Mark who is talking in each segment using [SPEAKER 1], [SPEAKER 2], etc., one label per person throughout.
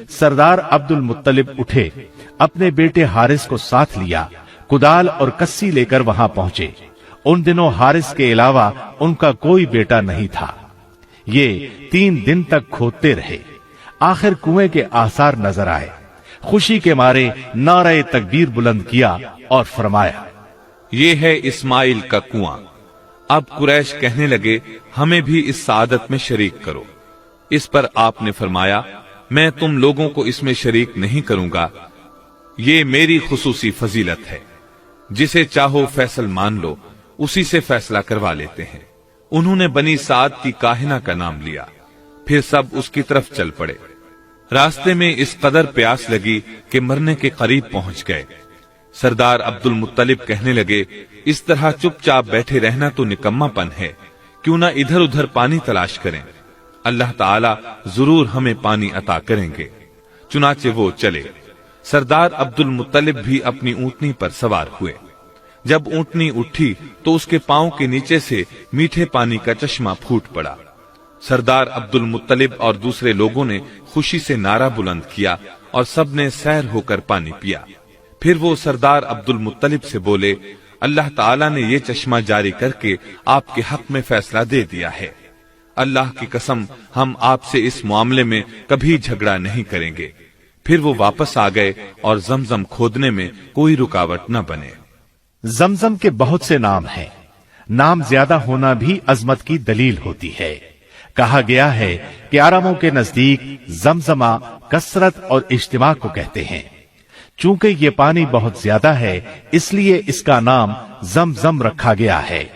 [SPEAKER 1] सरदार अब्दुल मुत्तलिब उठे, अपने बेटे हारिस को साथ लिया, कुदाल और कस्सी लेकर वहां पहुंचे। उन दिनों हारिस के अलावा उनका कोई बेटा नहीं था। ये 3 दिन तक खोदते रहे। आखिर कुएं के आसार नजर आए। खुशी के मारे नारे तकबीर बुलंद किया और फरमाया,
[SPEAKER 2] ये है इस्माइल का कुआं। अब कुरैश कहने लगे, हमें भी इस सादत में शरीक करो। इस पर आपने फरमाया, मैं तुम लोगों को इसमें शरीक नहीं करूंगा। ये मेरी खुसूसी फजीलत है। जिसे चाहो फैसल मान लो, उसी से फैसला करवा लेते हैं। उन्होंने बनी साद की काहिना का नाम लिया। फिर सब उसकी तरफ चल पड़े। रास्ते में इस कदर प्यास लगी कि मरने के करीब पहुंच गए। सरदार अब्दुल मुत्तलिब कहने लगे, इस तरह चुपचाप बैठे रहना तो निकम्मापन है। क्यों ना इधर उधर पानी तलाश करें, अल्लाह ताला जरूर हमें पानी अता करेंगे। चुनाचे वो चले। सरदार अब्दुल मुत्तलिब भी अपनी ऊंटनी पर सवार हुए। जब ऊंटनी उठी तो उसके पांव के नीचे से मीठे पानी का चश्मा फूट पड़ा। सरदार अब्दुल मुत्तलिब और दूसरे लोगों ने खुशी से नारा बुलंद किया और सबने सैर होकर पानी पिया। फिर वो सरदार अब्दुल मुत्तलिब से बोले, अल्लाह ताला ने ये चश्मा जारी करके आपके हक में फैसला दे दिया है। अल्लाह की कसम, हम आपसे इस मामले में कभी झगड़ा नहीं करेंगे। फिर वो वापस आ गए और जमजम खोदने में कोई रुकावट न बने।
[SPEAKER 1] जमजम के बहुत से नाम हैं। नाम ज्यादा होना भी अजमत की दलील होती है। कहा गया है कि अरबों के नजदीक जमजमा कसरत और इज्तिमा को कहते हैं। चूंकि ये पानी बहुत ज्यादा है, इसलिए इसका नाम जमजम रखा गया है।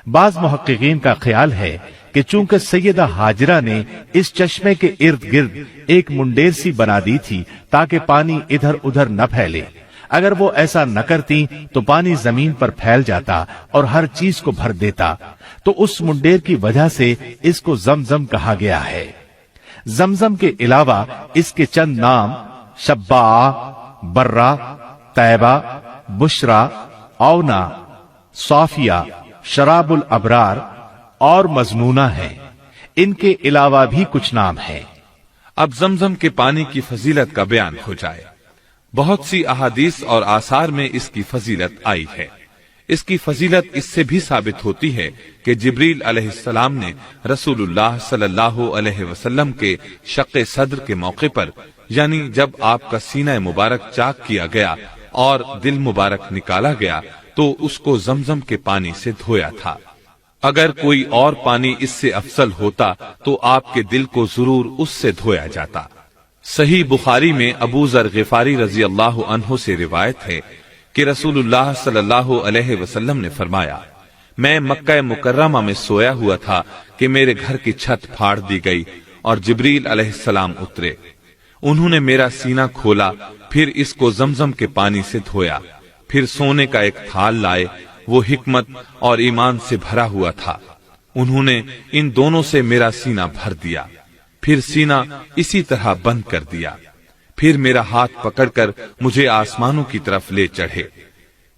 [SPEAKER 1] बाज मुहक्किकीन का ख्याल है कि चूंकि सैयदा हाजरा ने इस चश्मे के इर्द गिर्द एक मुंडेर सी बना दी थी ताकि पानी इधर उधर न फैले। अगर वो ऐसा न करती तो पानी जमीन पर फैल जाता और हर चीज को भर देता। तो उस मुंडेर की वजह से इसको जमजम कहा गया है। जमजम के अलावा इसके चंद नाम शब्बा, बर्रा, तैबा, बुशरा, औना, साफिया, शराबुल अबरार और मजनूना है। इनके अलावा भी कुछ नाम हैं।
[SPEAKER 2] अब जमजम के पानी की फजीलत का बयान हो जाए। बहुत सी अहादीस और आसार में इसकी फजीलत आई है। इसकी फजीलत इससे भी साबित होती है कि जिब्रील अलैहिस्सलाम ने रसूलुल्लाह सल्लल्लाहु अलैहि वसल्लम के शक़े सद्र के मौके पर, यानी जब आपका सीना मुबारक चाक किया गया और दिल मुबारक निकाला गया, तो उसको जमजम के पानी से धोया था। अगर कोई और पानी इससे अफसल होता तो आपके दिल को जरूर उससे धोया जाता। सही बुखारी में अबू जर गिफारी रजी अल्लाह अन्हु से रिवायत है कि रसूलुल्लाह सल्लल्लाहु अलैहि वसल्लम ने फरमाया, मैं मक्का मुकर्रमा में सोया हुआ था कि मेरे घर की छत फाड़ दी गई और जिब्रील अलैहिस्सलाम उतरे। उन्होंने मेरा सीना खोला, फिर इसको जमजम के पानी से धोया। फिर सोने का एक थाल लाए, वो हिकमत और ईमान से भरा हुआ था। उन्होंने इन दोनों से मेरा सीना भर दिया, फिर सीना इसी तरह बंद कर दिया। फिर मेरा हाथ पकड़कर मुझे आसमानों की तरफ ले चढ़े।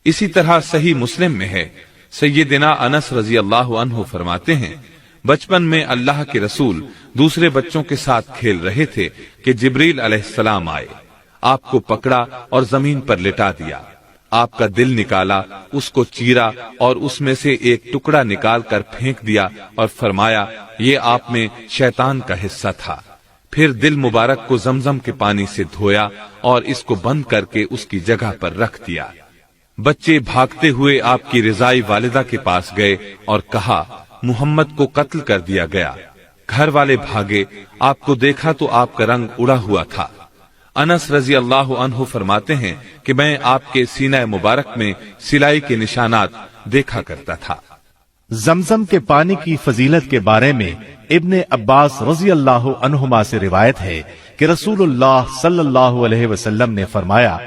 [SPEAKER 2] इसी तरह सही मुस्लिम में है, सैयदना अनस रजी अल्लाह अन्हु फरमाते हैं, बचपन में अल्लाह के रसूल दूसरे बच्चों के साथ खेल रहे थे कि जिब्रील अलैहिस्सलाम आए, आपको पकड़ा और जमीन पर लिटा दिया। आपका दिल निकाला, उसको चीरा और उसमें से एक टुकड़ा निकाल कर फेंक दिया और फरमाया, ये आप में शैतान का हिस्सा था। फिर दिल मुबारक को जमजम के पानी से धोया और इसको बंद करके उसकी जगह पर रख दिया। बच्चे भागते हुए आपकी रिजाई वालिदा के पास गए और कहा, मुहम्मद को कत्ल कर दिया गया। घर वाले भागे, आपको देखा तो आपका रंग उड़ा हुआ था। अनस रजी अल्लाह अन्हु फरमाते हैं कि मैं आपके सीना मुबारक में सिलाई के निशानात देखा करता था।
[SPEAKER 1] जमजम के पानी की फजीलत के बारे में इब्ने अब्बास रजी अल्लाह अन्हुमा से रिवायत है कि रसूलुल्लाह सल्लल्लाहु अलैहि वसल्लम ने फरमाया,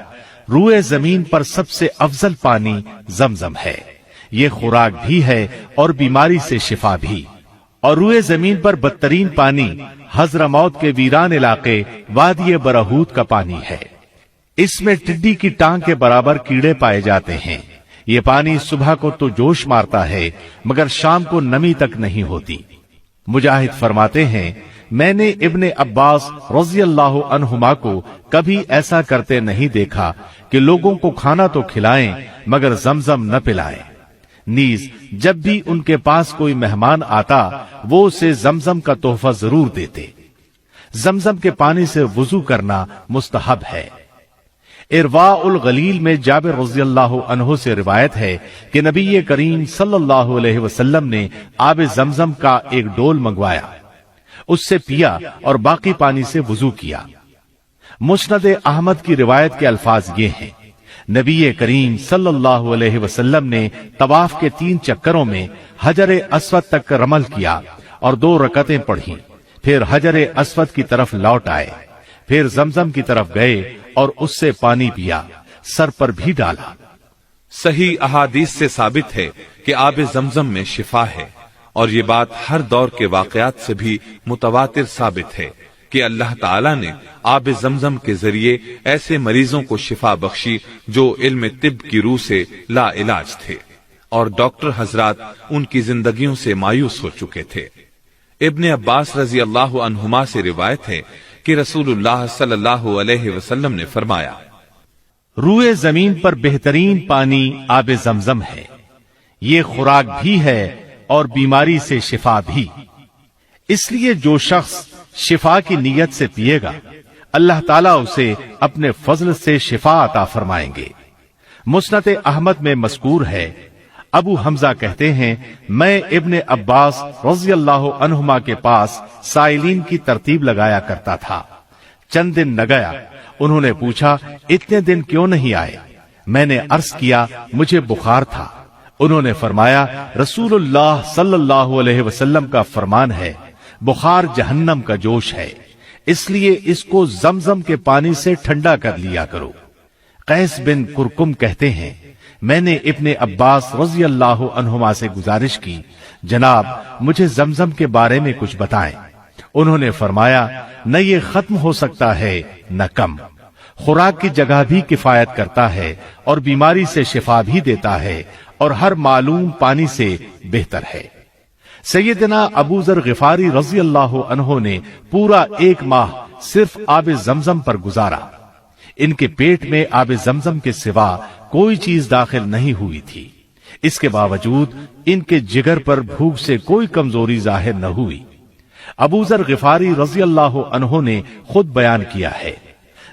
[SPEAKER 1] रूए जमीन पर सबसे अफजल पानी जमजम है। ये खुराक भी है और बीमारी से शिफा भी। और रूए जमीन पर बदतरीन पानी हजरमौत के वीरान इलाके वादी बरहूत का पानी है। इसमें टिड्डी की टांग के बराबर कीड़े पाए जाते हैं। ये पानी सुबह को तो जोश मारता है, मगर शाम को नमी तक नहीं होती। मुजाहिद फरमाते हैं, मैंने इब्ने अब्बास रज़ी अल्लाह अन्हुमा को कभी ऐसा करते नहीं देखा कि लोगों को खाना तो खिलाएं मगर जमजम न पिलाएं। नीज जब भी उनके पास कोई मेहमान आता वो उसे जमजम का तोहफा जरूर देते। जमजम के पानी से वुजू करना मुस्तहब है। इरवाउल गलील में जाबिर रज़ियल्लाहु अन्हु से रिवायत है कि नबी करीम सल्लल्लाहु अलैहि वसल्लम ने आब जमजम का एक डोल मंगवाया, उससे पिया और बाकी पानी से वुजू किया। मुस्नद अहमद की रिवायत के अल्फाज ये हैं, नबी करीम सल्लल्लाहु अलैहि वसल्लम ने तवाफ के 3 चक्करों में हजर अस्वद तक रमल किया और 2 रकतें पढ़ी, फिर हजर अस्वद की तरफ लौट आए, फिर जमजम की तरफ गए और उससे पानी पिया, सर पर भी डाला।
[SPEAKER 2] सही अहादीस से साबित है कि आब जमजम में शिफा है और ये बात हर दौर के वाकयात से भी मुतवातिर साबित है कि अल्लाह ताला ने आब जमजम के जरिए ऐसे मरीजों को शिफा बख्शी जो इल्म तिब की रूह से ला इलाज थे और डॉक्टर हजरात उनकी जिंदगियों से मायूस हो चुके थे। इब्ने अब्बास रजी अल्लाह अन्हुमा से रिवायत है कि रसूलुल्लाह सल्लल्लाहु अलैहि वसल्लम ने फरमाया,
[SPEAKER 1] रूए जमीन पर बेहतरीन पानी आब जमजम है, ये खुराक भी है और बीमारी से शिफा भी। इसलिए जो शख्स शिफा की नीयत से पिएगा अल्लाह ताला उसे अपने फजल से शिफा अता फरमाएंगे। मुस्नद अहमद में मज़कूर है, अबू हमजा कहते हैं मैं इब्ने अब्बास रज़ियल्लाहु अन्हुमा के पास साइलीन की तरतीब लगाया करता था। चंद दिन न गया, उन्होंने पूछा इतने दिन क्यों नहीं आए? मैंने अर्ज किया मुझे बुखार था। उन्होंने फरमाया रसूलुल्लाह सल्लल्लाहु अलैहि वसल्लम का फरमान है, बुखार जहन्नम का जोश है, इसलिए इसको जमजम के पानी से ठंडा कर लिया करो। कैस बिन कुरकुम कहते हैं मैंने इब्ने अब्बास रज़ी अल्लाह अन्हुमा से गुजारिश की, जनाब मुझे जमजम के बारे में कुछ बताएं। उन्होंने फरमाया न ये खत्म हो सकता है न कम, खुराक की जगह भी किफायत करता है और बीमारी से शिफा भी देता है और हर मालूम पानी से बेहतर है। सैयदना अबू जर गिफारी रज़ी अल्लाह अन्हु ने पूरा 1 माह सिर्फ आब जमजम पर गुजारा। इनके पेट में आब जमजम के सिवा कोई चीज दाखिल नहीं हुई थी। इसके बावजूद इनके जिगर पर भूख से कोई कमजोरी जाहिर न हुई। अबू जर गिफारी रज़ी अल्लाह अन्हु ने खुद बयान किया है,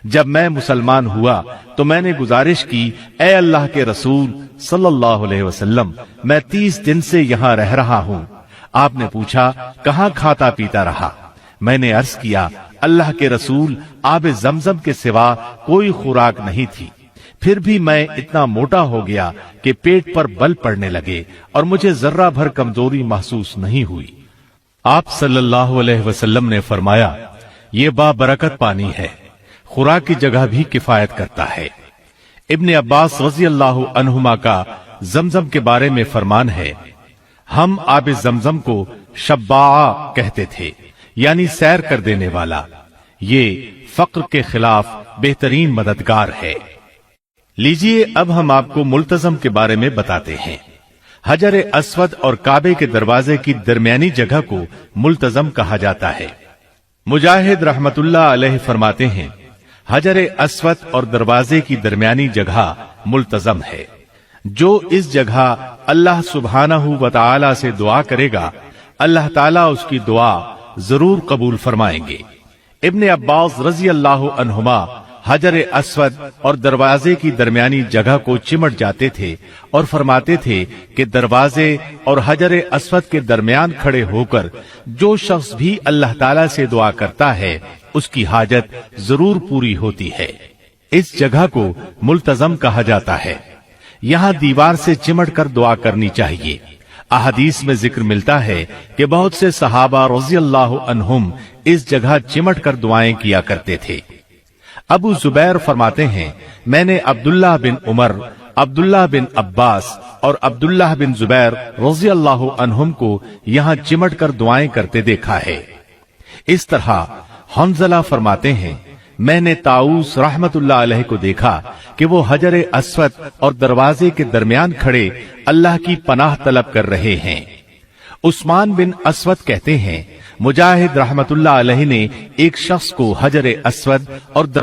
[SPEAKER 1] जब मैं मुसलमान हुआ तो मैंने गुजारिश की, ए अल्लाह के रसूल सल्लल्लाहु अलैहि वसल्लम, मैं 30 दिन से यहाँ रह रहा हूँ। आपने पूछा कहाँ खाता पीता रहा? मैंने अर्ज किया अल्लाह के रसूल आब जमजम के सिवा कोई खुराक नहीं थी। फिर भी मैं इतना मोटा हो गया कि पेट पर बल पड़ने लगे और मुझे जर्रा भर कमजोरी महसूस नहीं हुई। आप सल्लल्लाहु अलैहि वसल्लम ने फरमाया ये बाबरकत पानी है, खुराक की जगह भी किफायत करता है। इब्ने अब्बास रज़ी अल्लाह अन्हुमा का जमजम के बारे में फरमान है, हम आब जमजम को शब्बा कहते थे, यानी सैर कर देने वाला। ये फक्र के खिलाफ बेहतरीन मददगार है। लीजिए अब हम आपको मुल्तजम के बारे में बताते हैं। हजर अस्वद और काबे के दरवाजे की दरमियानी जगह को मुल्तजम कहा जाता है। मुजाहिद रहमतुल्लाह अलैह फरमाते हैं हजर अस्वद और दरवाजे की दरमियानी जगह मुल्तजम है। जो इस जगह अल्लाह सुब्हानहू व तआला से दुआ करेगा अल्लाह ताला उसकी दुआ जरूर कबूल फरमाएंगे। इब्ने अब्बास रज़ी अल्लाह अन्हुमा हजर अस्वद और दरवाजे की दरमियानी जगह को चिमट जाते थे और फरमाते थे कि दरवाजे और हजर अस्वद के दरमियान खड़े होकर जो शख्स भी अल्लाह ताला से दुआ करता है उसकी हाजत जरूर पूरी होती है। इस जगह को मुल्तजम कहा जाता है। यहाँ दीवार से चिमट कर दुआ करनी चाहिए। अहदीस में जिक्र मिलता है कि बहुत से सहाबा रज़ी अल्लाह अन्हुम इस जगह चिमट कर दुआएं किया करते थे। अबू जुबैर फरमाते हैं मैंने अब्दुल्लाह बिन उमर, अब्दुल्लाह बिन अब्बास और अब्दुल्लाह बिन जुबैर रज़ी अल्लाह अन्हुम को यहाँ चिमट कर दुआएं करते देखा है। इस तरह हंज़ला फरमाते हैं मैंने ताऊस रहमतुल्लाह अलैह को देखा कि वो हजर अस्वद और दरवाजे के दरमियान खड़े अल्लाह की पनाह तलब कर रहे हैं। उस्मान बिन अस्वद कहते हैं मुजाहिद रहमतुल्लाह अलैहि ने एक शख्स को हजर अस्वद और